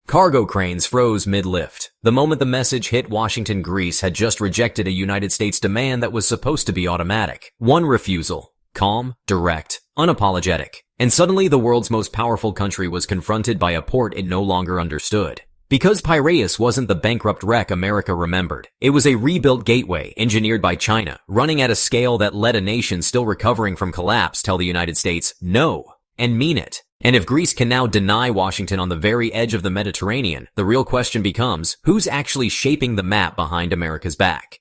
Cargo cranes froze mid-lift. The moment the message hit Washington, Greece had just rejected a United States demand that was supposed to be automatic. One refusal. Calm, direct, unapologetic. And suddenly the world's most powerful country was confronted by a port it no longer understood. Because Piraeus wasn't the bankrupt wreck America remembered. It was a rebuilt gateway engineered by China, running at a scale that let a nation still recovering from collapse tell the United States no, and mean it. And if Greece can now deny Washington on the very edge of the Mediterranean, the real question becomes, who's actually shaping the map behind America's back?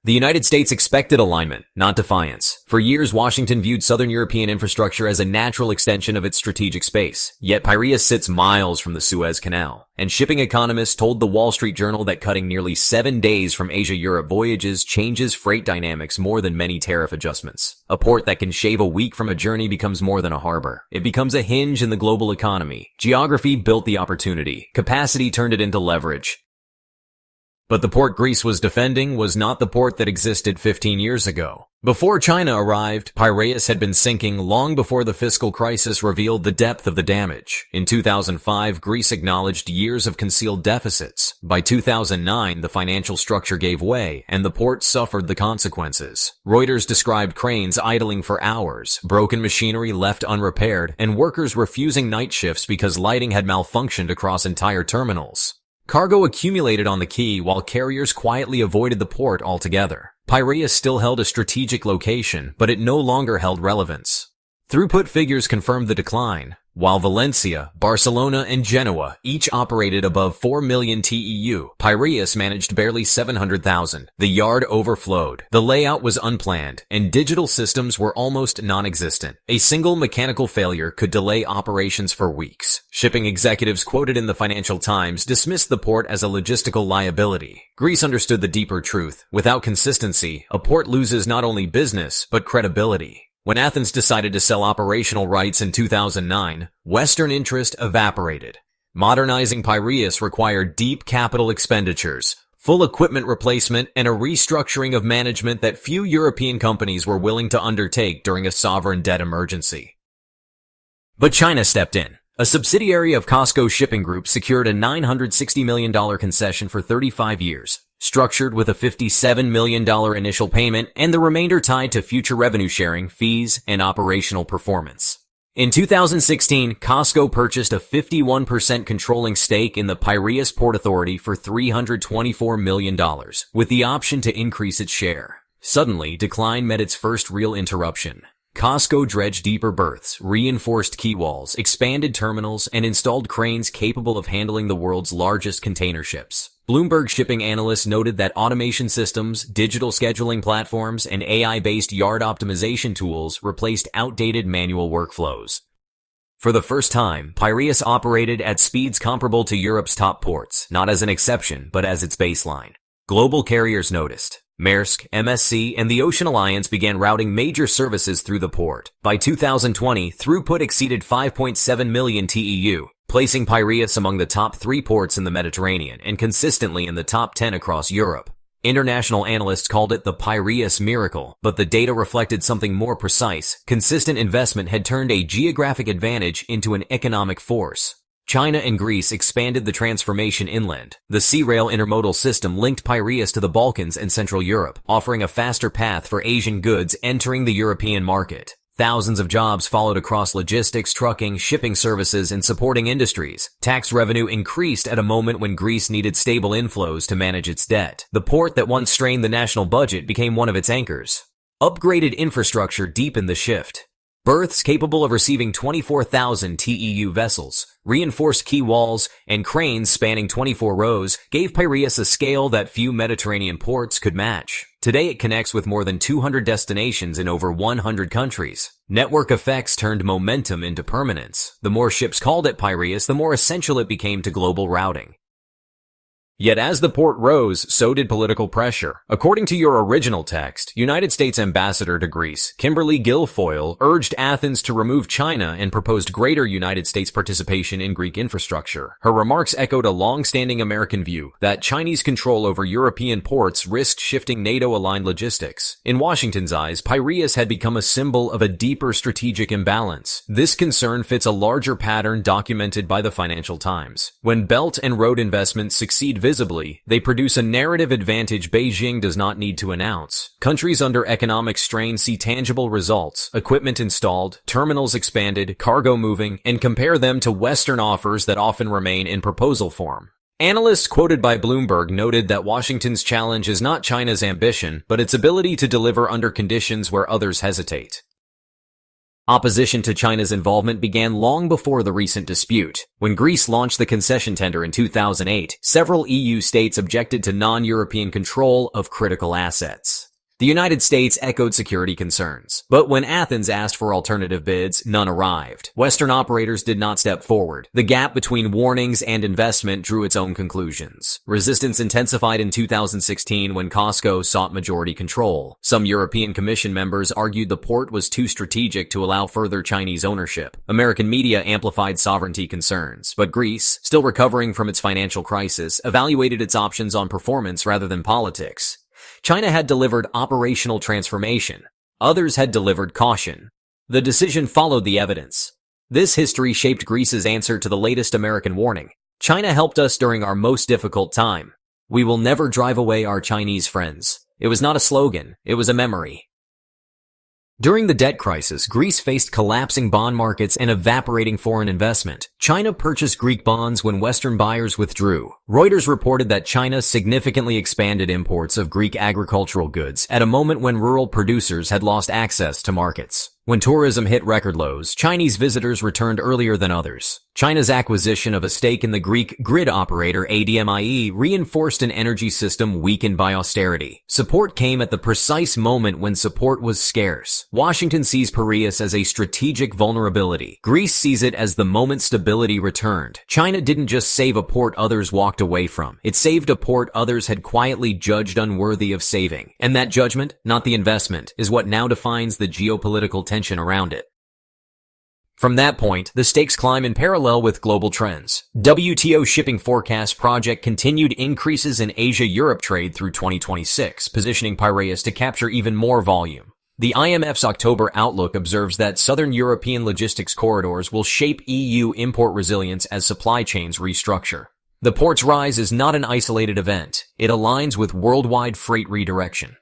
The United States expected alignment, not defiance. For years, Washington viewed Southern European infrastructure as a natural extension of its strategic space. Yet Piraeus sits miles from the Suez Canal. And shipping economists told the Wall Street Journal that cutting nearly 7 days from Asia-Europe voyages changes freight dynamics more than many tariff adjustments. A port that can shave a week from a journey becomes more than a harbor. It becomes a hinge in the global economy. Geography built the opportunity. Capacity turned it into leverage. But the port Greece was defending was not the port that existed 15 years ago. Before China arrived, Piraeus had been sinking long before the fiscal crisis revealed the depth of the damage. In 2005, Greece acknowledged years of concealed deficits. By 2009, the financial structure gave way, and the port suffered the consequences. Reuters described cranes idling for hours, broken machinery left unrepaired, and workers refusing night shifts because lighting had malfunctioned across entire terminals. Cargo accumulated on the quay while carriers quietly avoided the port altogether. Piraeus still held a strategic location, but it no longer held relevance. Throughput figures confirmed the decline. While Valencia, Barcelona, and Genoa each operated above 4 million TEU, Piraeus managed barely 700,000. The yard overflowed. The layout was unplanned, and digital systems were almost non-existent. A single mechanical failure could delay operations for weeks. Shipping executives quoted in the Financial Times dismissed the port as a logistical liability. Greece understood the deeper truth. Without consistency, a port loses not only business, but credibility. When Athens decided to sell operational rights in 2009, Western interest evaporated. Modernizing Piraeus required deep capital expenditures, full equipment replacement, and a restructuring of management that few European companies were willing to undertake during a sovereign debt emergency. But China stepped in. A subsidiary of COSCO Shipping Group secured a $960 million concession for 35 years. Structured with a $57 million initial payment and the remainder tied to future revenue sharing, fees, and operational performance. In 2016, COSCO purchased a 51% controlling stake in the Piraeus Port Authority for $324 million, with the option to increase its share. Suddenly, decline met its first real interruption. COSCO dredged deeper berths, reinforced quay walls, expanded terminals, and installed cranes capable of handling the world's largest container ships. Bloomberg shipping analysts noted that automation systems, digital scheduling platforms, and AI-based yard optimization tools replaced outdated manual workflows. For the first time, Piraeus operated at speeds comparable to Europe's top ports, not as an exception, but as its baseline. Global carriers noticed. Maersk, MSC, and the Ocean Alliance began routing major services through the port. By 2020, throughput exceeded 5.7 million TEU, placing Piraeus among the top 3 ports in the Mediterranean and consistently in the top 10 across Europe. International analysts called it the Piraeus miracle, but the data reflected something more precise. Consistent investment had turned a geographic advantage into an economic force. China and Greece expanded the transformation inland. The Sea Rail intermodal system linked Piraeus to the Balkans and Central Europe, offering a faster path for Asian goods entering the European market. Thousands of jobs followed across logistics, trucking, shipping services, and supporting industries. Tax revenue increased at a moment when Greece needed stable inflows to manage its debt. The port that once strained the national budget became one of its anchors. Upgraded infrastructure deepened the shift. Berths capable of receiving 24,000 TEU vessels, reinforced quay walls, and cranes spanning 24 rows gave Piraeus a scale that few Mediterranean ports could match. Today it connects with more than 200 destinations in over 100 countries. Network effects turned momentum into permanence. The more ships called at Piraeus, the more essential it became to global routing. Yet as the port rose, so did political pressure. According to your original text, United States Ambassador to Greece, Kimberly Guilfoyle, urged Athens to remove China and proposed greater United States participation in Greek infrastructure. Her remarks echoed a long-standing American view that Chinese control over European ports risked shifting NATO-aligned logistics. In Washington's eyes, Piraeus had become a symbol of a deeper strategic imbalance. This concern fits a larger pattern documented by the Financial Times. When Belt and road investments succeed visibly, they produce a narrative advantage Beijing does not need to announce. Countries under economic strain see tangible results, equipment installed, terminals expanded, cargo moving, and compare them to Western offers that often remain in proposal form. Analysts quoted by Bloomberg noted that Washington's challenge is not China's ambition, but its ability to deliver under conditions where others hesitate. Opposition to China's involvement began long before the recent dispute. When Greece launched the concession tender in 2008, several EU states objected to non-European control of critical assets. The United States echoed security concerns, but when Athens asked for alternative bids, none arrived. Western operators did not step forward. The gap between warnings and investment drew its own conclusions. Resistance intensified in 2016 when Costco sought majority control. Some European Commission members argued the port was too strategic to allow further Chinese ownership. American media amplified sovereignty concerns, but Greece, still recovering from its financial crisis, evaluated its options on performance rather than politics. China had delivered operational transformation. Others had delivered caution. The decision followed the evidence. This history shaped Greece's answer to the latest American warning. China helped us during our most difficult time. We will never drive away our Chinese friends. It was not a slogan, it was a memory. During the debt crisis, Greece faced collapsing bond markets and evaporating foreign investment. China purchased Greek bonds when Western buyers withdrew. Reuters reported that China significantly expanded imports of Greek agricultural goods at a moment when rural producers had lost access to markets. When tourism hit record lows, Chinese visitors returned earlier than others. China's acquisition of a stake in the Greek grid operator ADMIE reinforced an energy system weakened by austerity. Support came at the precise moment when support was scarce. Washington sees Piraeus as a strategic vulnerability. Greece sees it as the moment stability returned. China didn't just save a port others walked away from. It saved a port others had quietly judged unworthy of saving. And that judgment, not the investment, is what now defines the geopolitical tension around it. From that point, the stakes climb in parallel with global trends. WTO shipping forecast project continued increases in Asia-Europe trade through 2026, positioning Piraeus to capture even more volume. The IMF's October outlook observes that Southern European logistics corridors will shape EU import resilience as supply chains restructure. The port's rise is not an isolated event. It aligns with worldwide freight redirection.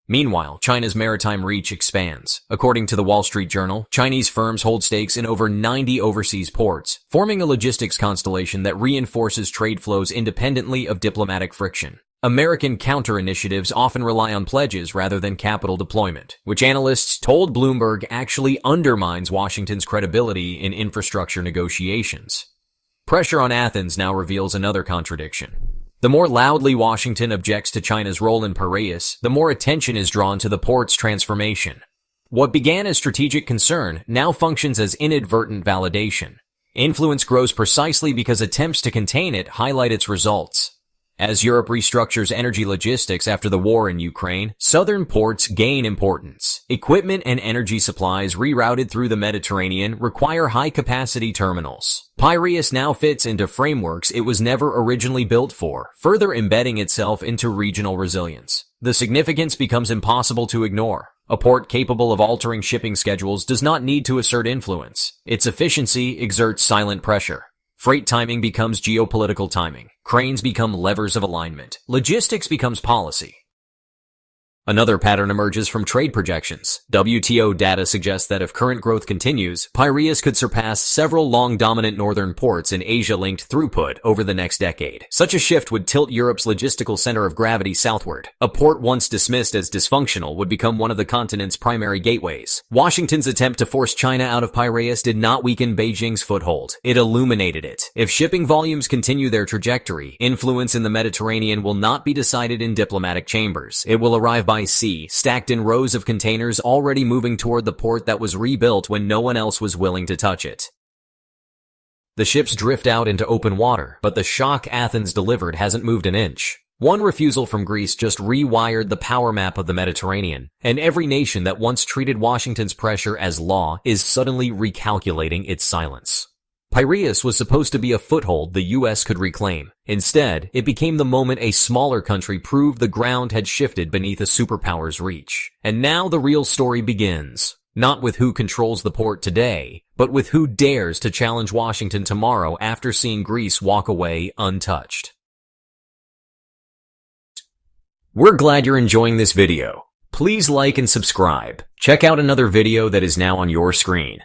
Meanwhile, China's maritime reach expands. According to the Wall Street Journal, Chinese firms hold stakes in over 90 overseas ports, forming a logistics constellation that reinforces trade flows independently of diplomatic friction. American counter-initiatives often rely on pledges rather than capital deployment, which analysts told Bloomberg actually undermines Washington's credibility in infrastructure negotiations. Pressure on Athens now reveals another contradiction. The more loudly Washington objects to China's role in Piraeus, the more attention is drawn to the port's transformation. What began as strategic concern now functions as inadvertent validation. Influence grows precisely because attempts to contain it highlight its results. As Europe restructures energy logistics after the war in Ukraine, southern ports gain importance. Equipment and energy supplies rerouted through the Mediterranean require high-capacity terminals. Piraeus now fits into frameworks it was never originally built for, further embedding itself into regional resilience. The significance becomes impossible to ignore. A port capable of altering shipping schedules does not need to assert influence. Its efficiency exerts silent pressure. Freight timing becomes geopolitical timing. Cranes become levers of alignment. Logistics becomes policy. Another pattern emerges from trade projections. WTO data suggests that if current growth continues, Piraeus could surpass several long-dominant northern ports in Asia-linked throughput over the next decade. Such a shift would tilt Europe's logistical center of gravity southward. A port once dismissed as dysfunctional would become one of the continent's primary gateways. Washington's attempt to force China out of Piraeus did not weaken Beijing's foothold. It illuminated it. If shipping volumes continue their trajectory, influence in the Mediterranean will not be decided in diplomatic chambers. It will arrive by sea, stacked in rows of containers already moving toward the port that was rebuilt when no one else was willing to touch it. The ships drift out into open water, but the shock Athens delivered hasn't moved an inch. One refusal from Greece just rewired the power map of the Mediterranean, and every nation that once treated Washington's pressure as law is suddenly recalculating its silence. Piraeus was supposed to be a foothold the US could reclaim. Instead, it became the moment a smaller country proved the ground had shifted beneath a superpower's reach. And now the real story begins. Not with who controls the port today, but with who dares to challenge Washington tomorrow after seeing Greece walk away untouched. We're glad you're enjoying this video. Please like and subscribe. Check out another video that is now on your screen.